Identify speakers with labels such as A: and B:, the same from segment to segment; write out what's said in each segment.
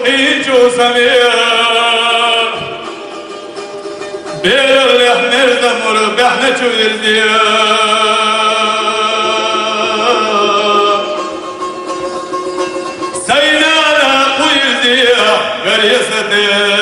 A: قيجو سمير بير اللي حمر دمر بحنا شويردي سينانا قويردي غريستي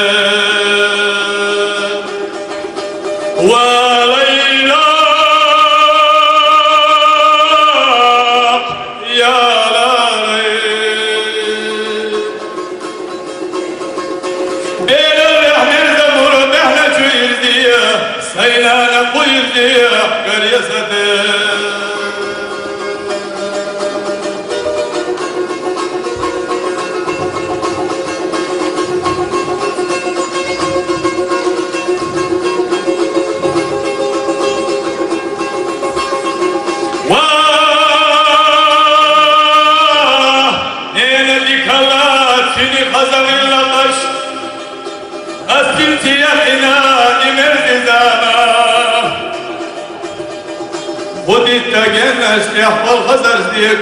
A: خودی تگن اشتیاق الخزر دیگه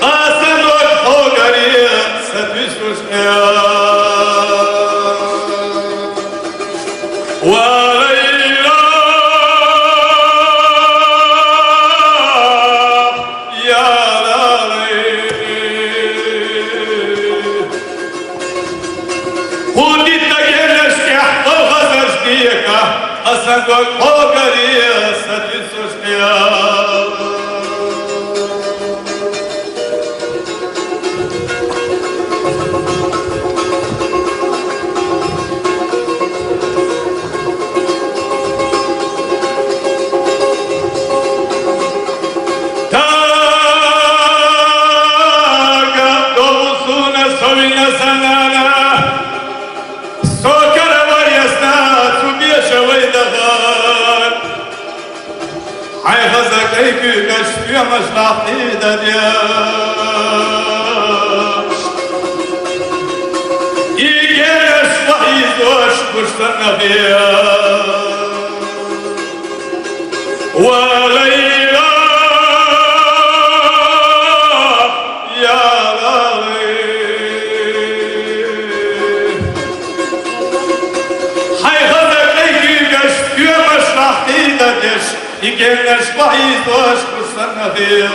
A: قاسم و خوگری ستوش روشنیا ولیلا یا لالی خودی تگن أسنق خوغري ستسوشنيا تاقا دوسونا سوينا سنانا Ey kaçmıyormuş lafı da diyor İyi geliş vahiy hoş kuşlarına diyor Leyla ya Lali Hay hazır ey kaçmıyormuş lafı da diyor İgenler şvahiy hoş kuşlarına diyor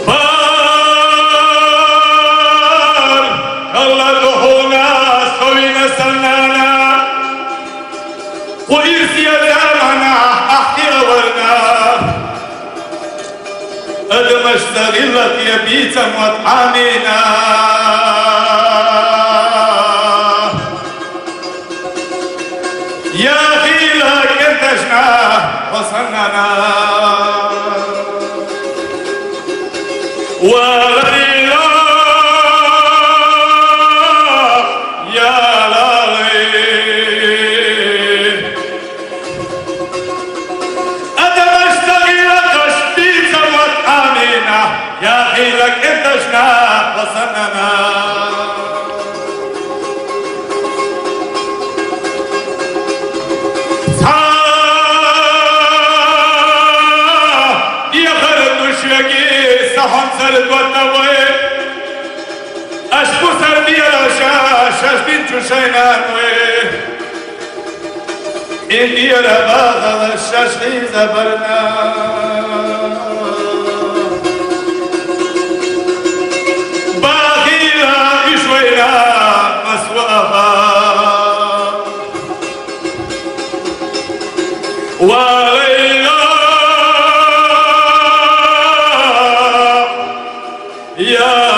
A: Bar kalla duhuna soyna sannana Bu irsiye zamana ahtiya varna أدم اشتغل لك يا بيتم وطعامينا يا أخي لك انتجنا وصلنا وليلا يا لالي أدم اشتغل يا حيلك انتجنا وصلنا يا خرد وشوقي صحن سرد والنوي اشكو سردي الاشاش بنتو شينانوي إني رباغ الشاش لي زبرنا وليلا يا